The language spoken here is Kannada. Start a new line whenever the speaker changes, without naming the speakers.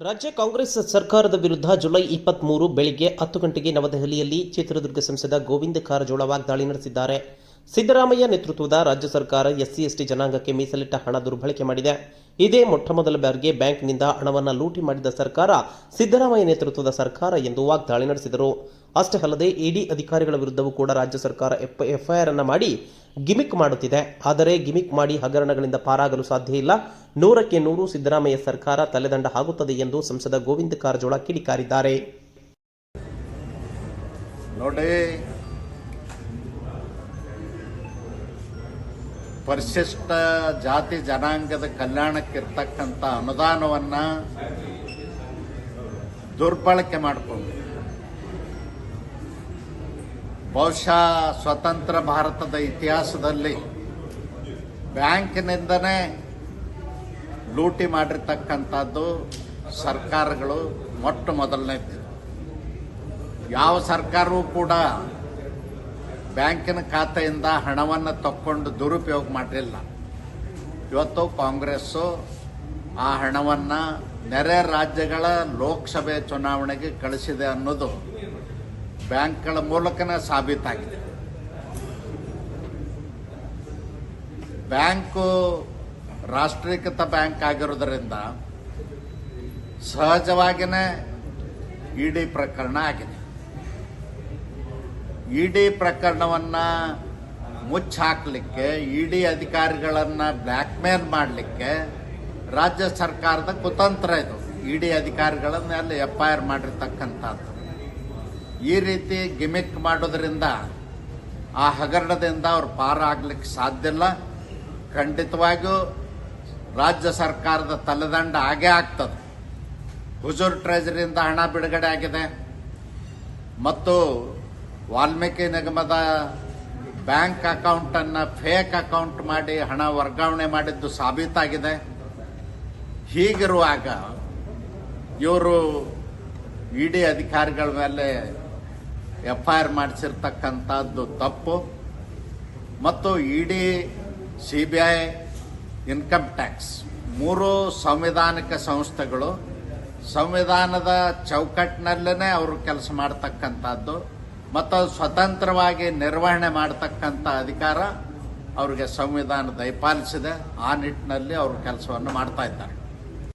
ರಾಜ್ಯ ಕಾಂಗ್ರೆಸ್ ಸರ್ಕಾರದ ವಿರುದ್ಧ ಜುಲೈ 23 ಬೆಳಿಗ್ಗೆ 10 ಗಂಟೆಗೆ ನವದೆಹಲಿಯಲ್ಲಿ ಚಿತ್ರದುರ್ಗ ಸಂಸದ ಗೋವಿಂದ ಕಾರಜೋಳ ವಾಗ್ದಾಳಿ ನಡೆಸಿದ್ದಾರೆ. ಸಿದ್ದರಾಮಯ್ಯ ನೇತೃತ್ವದ ರಾಜ್ಯ ಸರ್ಕಾರ ಎಸ್ಸಿ/ಎಸ್ಟಿ ಜನಾಂಗಕ್ಕೆ ಮೀಸಲಿಟ್ಟ ಹಣ ದುರ್ಬಳಕೆ ಮಾಡಿದೆ. ಇದೇ ಮೊಟ್ಟಮೊದಲ ಬಾರಿಗೆ ಬ್ಯಾಂಕ್ನಿಂದ ಹಣವನ್ನು ಲೂಟಿ ಮಾಡಿದ ಸರ್ಕಾರ ಸಿದ್ದರಾಮಯ್ಯ ನೇತೃತ್ವದ ಸರ್ಕಾರ ಎಂದು ವಾಗ್ದಾಳಿ ನಡೆಸಿದರು. ಅಷ್ಟೇ ಅಲ್ಲದೆ ಇಡಿ ಅಧಿಕಾರಿಗಳ ವಿರುದ್ಧವೂ ಕೂಡ ರಾಜ್ಯ ಸರ್ಕಾರ ಎಫ್ಐಆರ್ ಅನ್ನು ಮಾಡಿ ಗಿಮಿಕ್ ಮಾಡುತ್ತಿದೆ. ಆದರೆ ಗಿಮಿಕ್ ಮಾಡಿ ಹಗರಣಗಳಿಂದ ಪಾರಾಗಲು ಸಾಧ್ಯ ಇಲ್ಲ. 100ಕ್ಕೆ 100 ಸಿದ್ದರಾಮಯ್ಯ ಸರ್ಕಾರ ತಲೆದಂಡ ಆಗುತ್ತದೆ ಎಂದು ಸಂಸದ ಗೋವಿಂದ ಕಾರಜೋಳ ಕಿಡಿಕಾರಿದ್ದಾರೆ.
ನೋಡಿ, ಪರಿಶಿಷ್ಟ ಜಾತಿ ಜನಾಂಗದ ಕಲ್ಯಾಣಕ್ಕಿರ್ತಕ್ಕಂಥ ಅನುದಾನವನ್ನು ದುರ್ಬಳಕೆ ಮಾಡಿಕೊಂಡು ಬಹುಶಃ ಸ್ವತಂತ್ರ ಭಾರತದ ಇತಿಹಾಸದಲ್ಲಿ ಬ್ಯಾಂಕಿನಿಂದನೇ ಲೂಟಿ ಮಾಡಿರ್ತಕ್ಕಂಥದ್ದು ಸರ್ಕಾರಗಳು ಮೊಟ್ಟ ಮೊದಲನೇದು. ಯಾವ ಸರ್ಕಾರವೂ ಕೂಡ ಬ್ಯಾಂಕಿನ ಖಾತೆಯಿಂದ ಹಣವನ್ನು ತಕ್ಕೊಂಡು ದುರುಪಯೋಗ ಮಾಡಿಲ್ಲ. ಇವತ್ತು ಕಾಂಗ್ರೆಸ್ಸು ಆ ಹಣವನ್ನು ನೆರೆ ರಾಜ್ಯಗಳ ಲೋಕಸಭೆ ಚುನಾವಣೆಗೆ ಕಳಿಸಿದೆ ಅನ್ನೋದು ಬ್ಯಾಂಕ್ಗಳ ಮೂಲಕನೇ ಸಾಬೀತಾಗಿದೆ. ಬ್ಯಾಂಕು ರಾಷ್ಟ್ರೀಕೃತ ಬ್ಯಾಂಕ್ ಆಗಿರೋದ್ರಿಂದ ಸಹಜವಾಗಿಯೇ ಇಡಿ ಪ್ರಕರಣ ಆಗಿದೆ. ಇಡಿ ಪ್ರಕರಣವನ್ನು ಮುಚ್ಚಾಕಲಿಕ್ಕೆ, ಇಡಿ ಅಧಿಕಾರಿಗಳನ್ನು ಬ್ಲ್ಯಾಕ್ಮೇಲ್ ಮಾಡಲಿಕ್ಕೆ ರಾಜ್ಯ ಸರ್ಕಾರದ ಕುತಂತ್ರ ಇದು. ಇಡಿ ಅಧಿಕಾರಿಗಳ ಮೇಲೆ ಎಫ್ಐಆರ್ ಮಾಡಿರ್ತಕ್ಕಂಥದ್ದು. ಈ ರೀತಿ ಗಿಮಿಕ್ ಮಾಡೋದ್ರಿಂದ ಆ ಹಗರಣದಿಂದ ಅವ್ರು ಪಾರಾಗಲಿಕ್ಕೆ ಸಾಧ್ಯ ಇಲ್ಲ. ಖಂಡಿತವಾಗಿಯೂ ರಾಜ್ಯ ಸರ್ಕಾರದ ತಲೆದಂಡ ಆಗೇ ಆಗ್ತದೆ. ಹುಜೂರ್ ಟ್ರೆಜರಿಯಿಂದ ಹಣ ಬಿಡುಗಡೆ ಆಗಿದೆ ಮತ್ತು ವಾಲ್ಮೀಕಿ ನಿಗಮದ ಬ್ಯಾಂಕ್ ಅಕೌಂಟನ್ನು ಫೇಕ್ ಅಕೌಂಟ್ ಮಾಡಿ ಹಣ ವರ್ಗಾವಣೆ ಮಾಡಿದ್ದು ಸಾಬೀತಾಗಿದೆ. ಹೀಗಿರುವಾಗ ಇವರು ಇಡಿ ಅಧಿಕಾರಿಗಳ ಮೇಲೆ ಎಫ್ಐಆರ್ ಮಾಡಿಸಿರ್ತಕ್ಕಂಥದ್ದು ತಪ್ಪು. ಮತ್ತು ಇಡಿ, ಸಿಬಿಐ, ಇನ್ಕಮ್ ಟ್ಯಾಕ್ಸ್ 3 ಸಂವಿಧಾನಿಕ ಸಂಸ್ಥೆಗಳು ಸಂವಿಧಾನದ ಚೌಕಟ್ಟಿನಲ್ಲೇ ಅವರು ಕೆಲಸ ಮಾಡ್ತಕ್ಕಂಥದ್ದು ಮತ್ತು ಸ್ವತಂತ್ರವಾಗಿ ನಿರ್ವಹಣೆ ಮಾಡತಕ್ಕಂಥ ಅಧಿಕಾರ ಅವರಿಗೆ ಸಂವಿಧಾನ ದಯಪಾಲಿಸಿದೆ. ಆ ನಿಟ್ಟಿನಲ್ಲಿ ಅವರು ಕೆಲಸವನ್ನು ಮಾಡ್ತಾ ಇದ್ದಾರೆ.